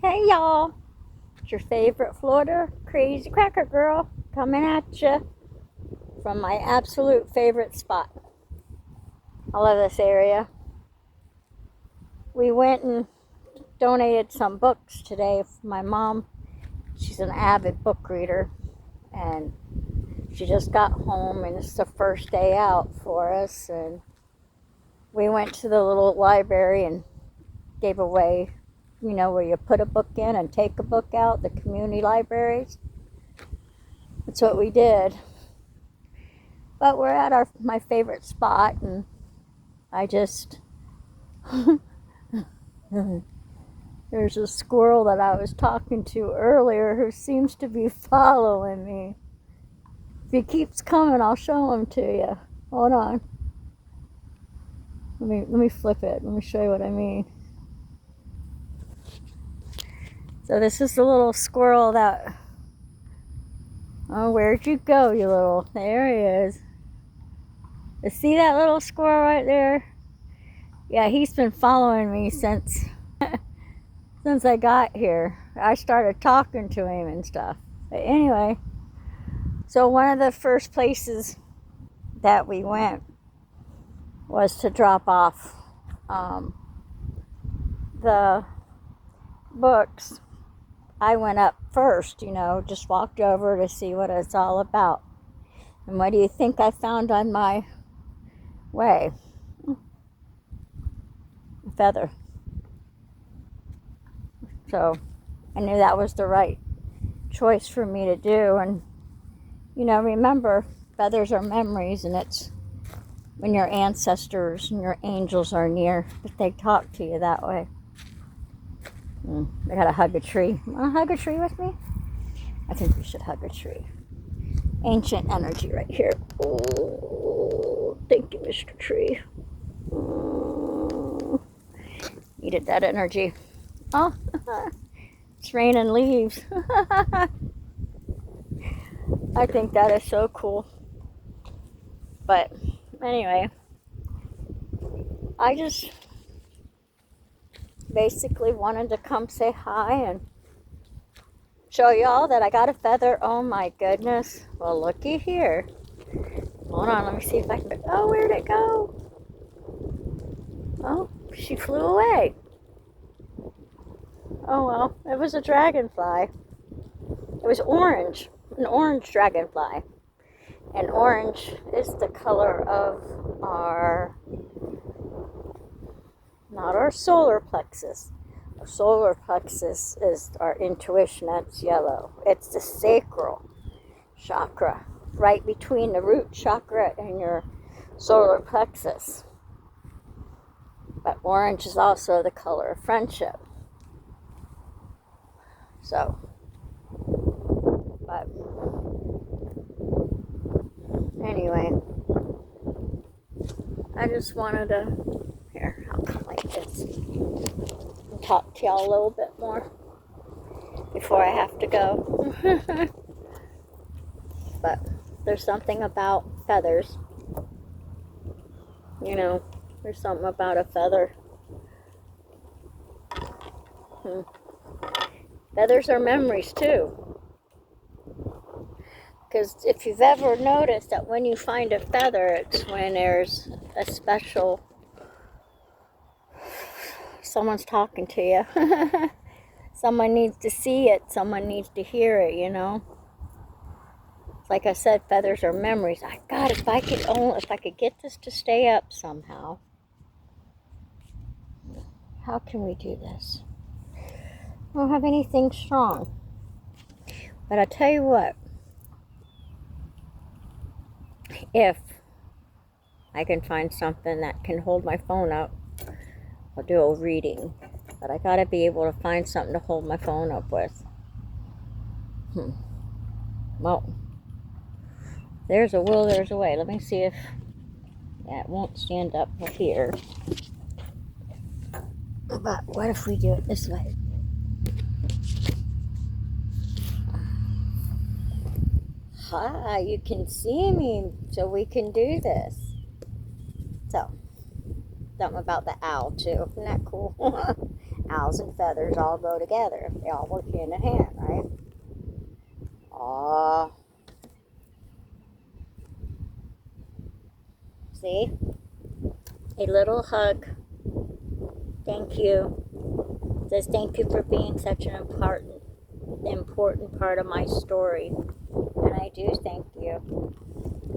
Hey y'all, it's your favorite Florida crazy cracker girl coming at you from my absolute favorite spot. I love this area. We went and donated some books today for my mom. She's an avid book reader and she just got home and it's the first day out for us, and we went to the little library and gave away, where you put a book in and take a book out, the community libraries. That's what we did. But we're at my favorite spot, and I just there's a squirrel that I was talking to earlier who seems to be following me. If he keeps coming, I'll show him to you. Hold on. Let me flip it. Let me show you what I mean. So this is the little squirrel that... Oh, where'd you go, you little... There he is. You see that little squirrel right there? Yeah, he's been following me since I got here. I started talking to him and stuff. But anyway, so one of the first places that we went was to drop off the books. I went up first, just walked over to see what it's all about. And what do you think I found on my way? A feather. So I knew that was the right choice for me to do. And, remember, feathers are memories, and it's when your ancestors and your angels are near that they talk to you that way. I gotta hug a tree. Want to hug a tree with me? I think we should hug a tree. Ancient energy right here. Oh, thank you, Mr. Tree. Needed that energy. Oh, it's raining leaves. I think that is so cool. But anyway, I just basically wanted to come say hi and show y'all that I got a feather. Oh my goodness. Well, looky here. Hold on, let me see if I can... Oh, where'd it go? Oh, she flew away. Oh well, it was a dragonfly. It was orange, an orange dragonfly. And orange is the color of not our solar plexus. Our solar plexus is our intuition, that's yellow. It's the sacral chakra, right between the root chakra and your solar plexus. But orange is also the color of friendship. So, but anyway, I just wanted to, here, I'll come like this and talk to y'all a little bit more before I have to go. But there's something about feathers, there's something about a feather. Feathers are memories too. Because if you've ever noticed that when you find a feather, it's when there's a special... Someone's talking to you. Someone needs to see it. Someone needs to hear it, Like I said, feathers are memories. God, if I could get this to stay up somehow. How can we do this? I don't have anything strong. But I tell you what. If I can find something that can hold my phone up, I'll do a reading. But I gotta be able to find something to hold my phone up with. Well, there's a will, there's a way. Let me see if... Yeah, it won't stand up here. But what if we do it this way? Hi, you can see me, so we can do this. So, something about the owl, too. Isn't that cool? Owl 1,000 feathers all go together. They all work hand in hand, right? Aw. See? A little hug. Thank you. It says thank you for being such an important part of my story. And I do thank you.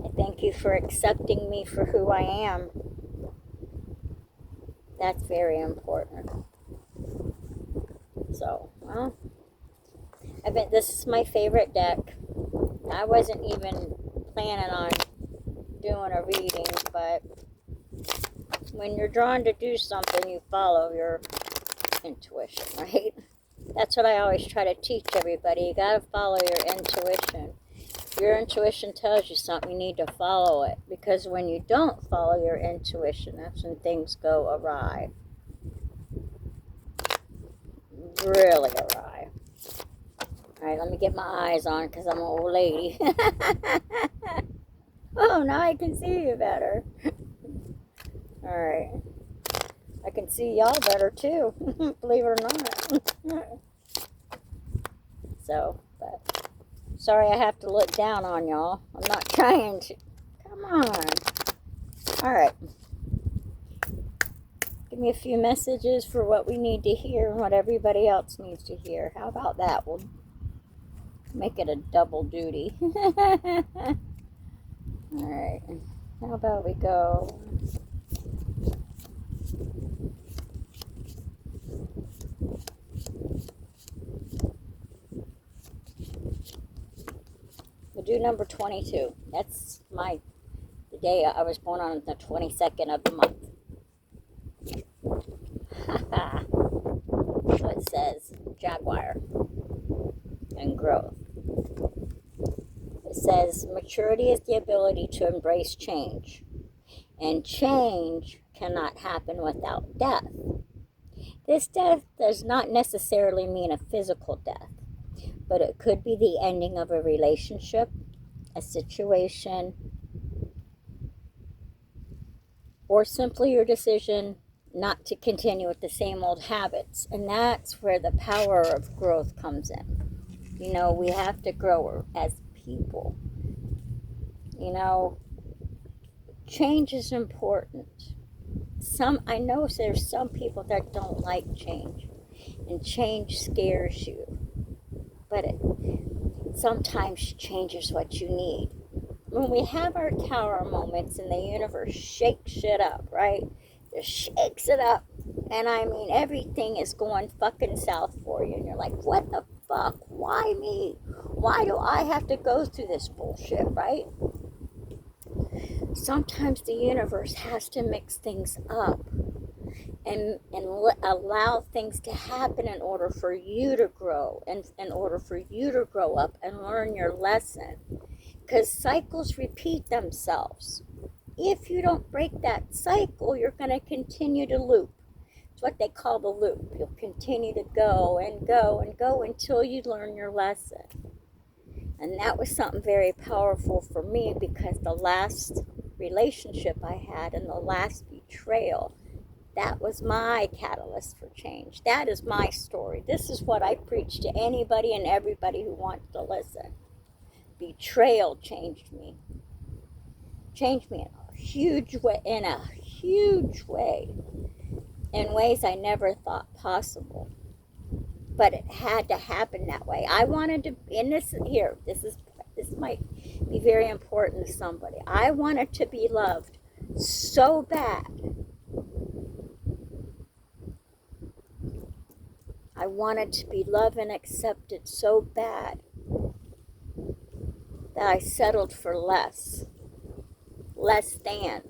I thank you for accepting me for who I am. That's very important. So, well, this is my favorite deck. I wasn't even planning on doing a reading, but when you're drawn to do something, you follow your intuition, right? That's what I always try to teach everybody. You gotta follow your intuition. If your intuition tells you something, you need to follow it. Because when you don't follow your intuition, that's when things go awry. Really awry. Alright, let me get my eyes on because I'm an old lady. Oh, now I can see you better. Alright. I can see y'all better too, believe it or not. So, but sorry I have to look down on y'all. I'm not trying to. Come on. Alright. Give me a few messages for what we need to hear and what everybody else needs to hear. How about that? We'll make it a double duty. Alright. How about we go? We'll do number 22. That's the day I was born on, the 22nd of the month. So it says Jaguar and growth. It says maturity is the ability to embrace change, and change cannot happen without death. This death does not necessarily mean a physical death, but it could be the ending of a relationship, a situation, or simply your decision not to continue with the same old habits. And that's where the power of growth comes in. You know, we have to grow as people. You know, change is important. I know there's some people that don't like change, and change scares you. But sometimes change is what you need. When we have our tower moments and the universe shakes shit up, right? Just shakes it up. And I mean, everything is going fucking south for you. And you're like, what the fuck? Why me? Why do I have to go through this bullshit, right? Sometimes the universe has to mix things up and allow things to happen in order for you to grow and in order for you to grow up and learn your lesson. Because cycles repeat themselves. If you don't break that cycle, you're going to continue to loop. It's what they call the loop. You'll continue to go and go and go until you learn your lesson. And that was something very powerful for me, because the last relationship I had and the last betrayal, that was my catalyst for change. That is my story. This is what I preach to anybody and everybody who wants to listen. Betrayal changed me. Changed me in a huge way. In ways I never thought possible. But it had to happen that way. I wanted to, this might be very important to somebody. I wanted to be loved so bad. I wanted to be loved and accepted so bad that I settled for less than.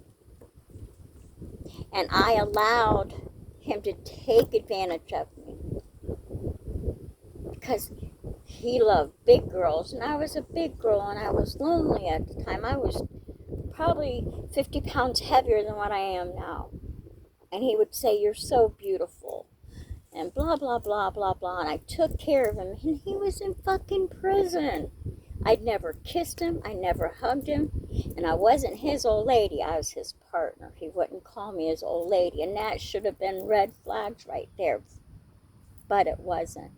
And I allowed him to take advantage of me. Because he loved big girls, and I was a big girl, and I was lonely at the time. I was probably 50 pounds heavier than what I am now. And he would say, "You're so beautiful," and blah, blah, blah, blah, blah. And I took care of him, and he was in fucking prison. I'd never kissed him. I never hugged him. And I wasn't his old lady. I was his partner. He wouldn't call me his old lady. And that should have been red flags right there. but it wasn't.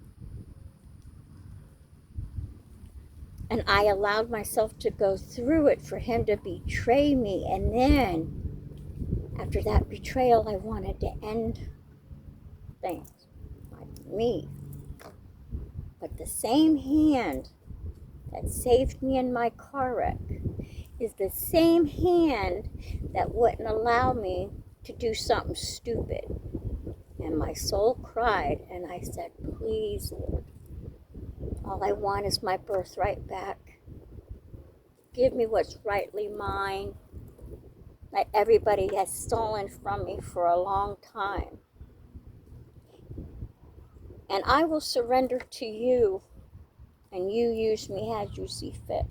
And I allowed myself to go through it for him to betray me. And then, after that betrayal, I wanted to end things. Like me. But the same hand that saved me in my car wreck is the same hand that wouldn't allow me to do something stupid. And my soul cried, and I said, please, Lord, all I want is my birthright back. Give me what's rightly mine, that everybody has stolen from me for a long time. And I will surrender to you, and you use me as you see fit.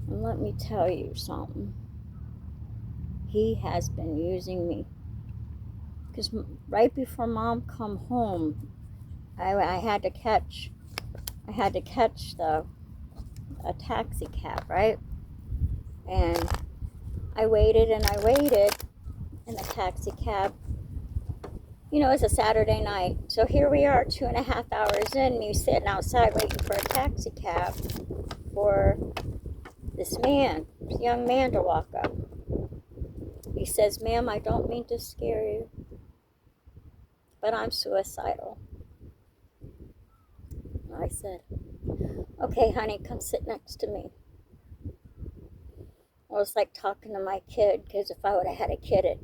And let me tell you something. He has been using me. Because right before Mom come home, I had to catch a taxi cab, right? And I waited and I waited in the taxi cab. You know, it's a Saturday night. So here we are, 2.5 hours in, me sitting outside waiting for a taxi cab for this young man to walk up. He says, ma'am, I don't mean to scare you, but I'm suicidal. I said, okay, honey, come sit next to me. I was like talking to my kid, because if I would have had a kid at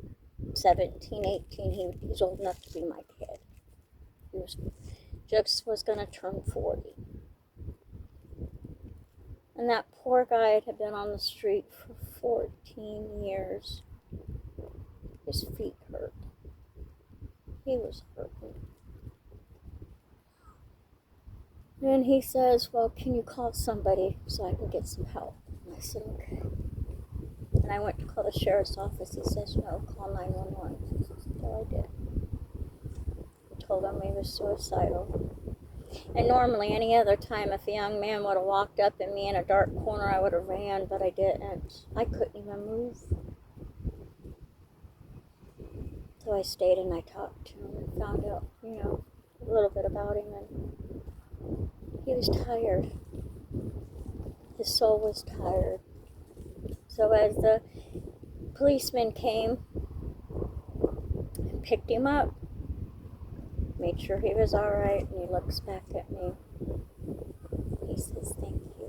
17, 18, he was old enough to be my kid. He just was going to turn 40. And that poor guy had been on the street for 14 years. His feet hurt. He was hurting. And he says, well, can you call somebody so I can get some help? And I said, okay. And I went to call the sheriff's office. He says, no, call 911. So I did. I told him he was suicidal. And normally, any other time, if a young man would have walked up at me in a dark corner, I would have ran, but I didn't. I couldn't even move. So I stayed and I talked to him and found out, a little bit about him. And he was tired. His soul was tired. So as the policeman came and picked him up, made sure he was all right, and he looks back at me. He says, thank you.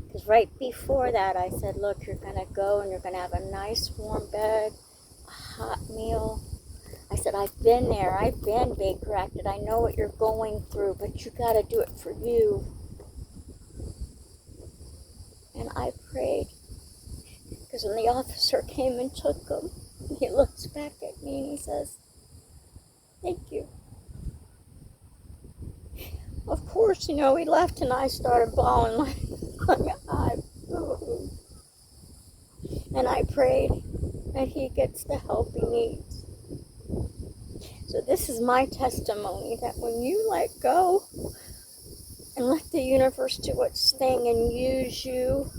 Because right before that, I said, look, you're going to go and you're going to have a nice warm bed, a hot meal. I said, I've been there. I've been Baker acted. I know what you're going through, but you got to do it for you. And I prayed. Because when the officer came and took him, he looks back at me and he says, thank you. Of course, he left and I started bawling like I booed. And I prayed that he gets the help he needs. So this is my testimony that when you let go and let the universe do its thing and use you,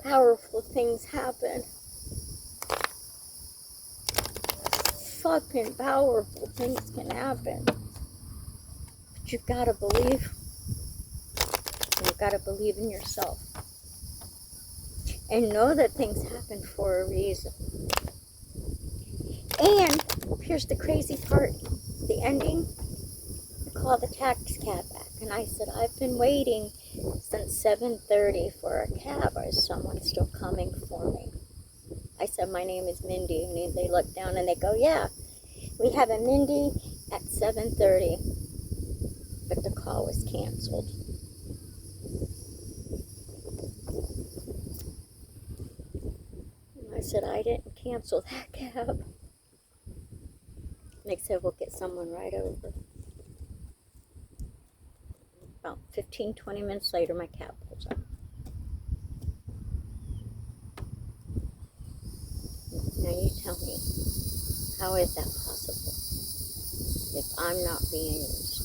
powerful things happen. Fucking powerful things can happen. But you've got to believe. You've got to believe in yourself. And know that things happen for a reason. And here's the crazy part. The ending, I called the taxi cab back. And I said, I've been waiting since 7:30 for a cab. Is someone still coming for me? I said, my name is Mindy. And they look down and they go, yeah, we have a Mindy at 7:30. But the call was canceled. And I said, I didn't cancel that cab. And they said, we'll get someone right over. About 15, 20 minutes later, my cab pulls up. Now you tell me, how is that possible if I'm not being used?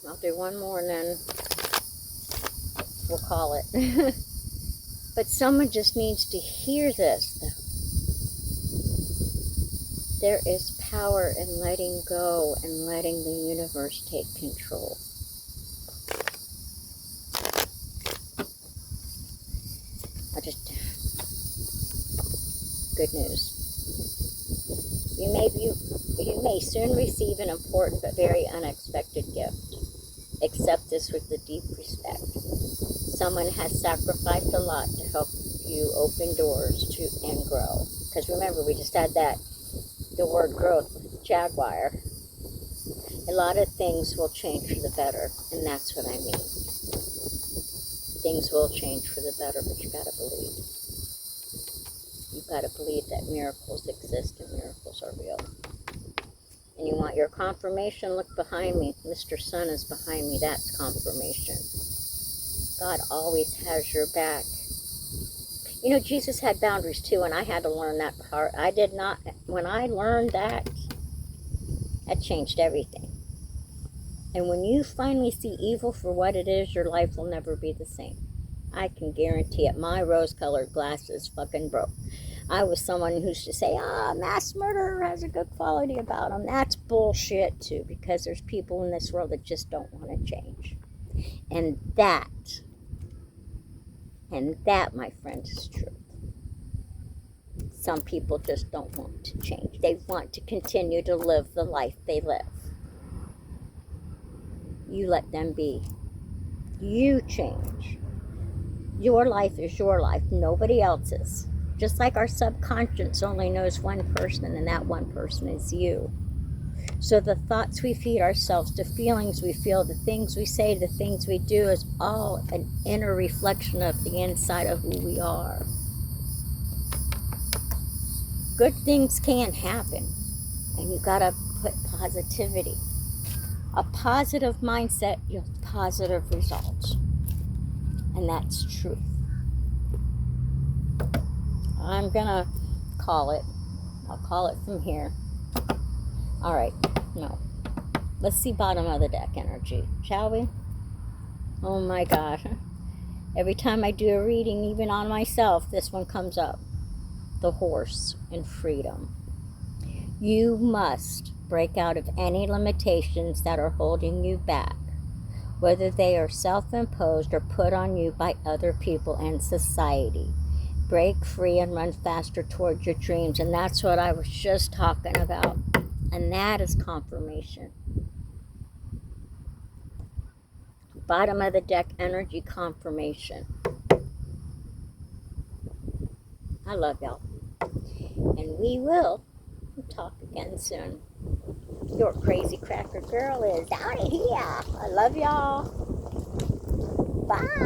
I'll do one more and then we'll call it. But someone just needs to hear this, though. There is power in letting go and letting the universe take control. Good news. You may soon receive an important but very unexpected gift. Accept this with the deep respect. Someone has sacrificed a lot to help you open doors and grow. Because remember, we just had the word growth with Jaguar. A lot of things will change for the better, and that's what I mean. Things will change for the better, but you gotta believe. You've got to believe that miracles exist and miracles are real. And you want your confirmation? Look behind me. Mr. Sun is behind me. That's confirmation. God always has your back. You know, Jesus had boundaries too, and I had to learn that part. I did not. When I learned that changed everything. And when you finally see evil for what it is, your life will never be the same. I can guarantee it. My rose-colored glasses fucking broke. I was someone who used to say, mass murder has a good quality about them. That's bullshit too, because there's people in this world that just don't want to change. And that, my friends, is true. Some people just don't want to change. They want to continue to live the life they live. You let them be. You change. Your life is your life, nobody else's. Just like our subconscious only knows one person, and that one person is you. So the thoughts we feed ourselves, the feelings we feel, the things we say, the things we do is all an inner reflection of the inside of who we are. Good things can happen, and you gotta put positivity. A positive mindset yields positive results. And that's truth. I'm gonna call it. I'll call it from here. All right, no. Let's see bottom of the deck energy, shall we? Oh my God. Every time I do a reading, even on myself, this one comes up. The horse and freedom. You must break out of any limitations that are holding you back, whether they are self-imposed or put on you by other people and society. Break free and run faster towards your dreams. And that's what I was just talking about. And that is confirmation. Bottom of the deck energy confirmation. I love y'all. And we will talk again soon. Your crazy cracker girl is out of here. I love y'all. Bye.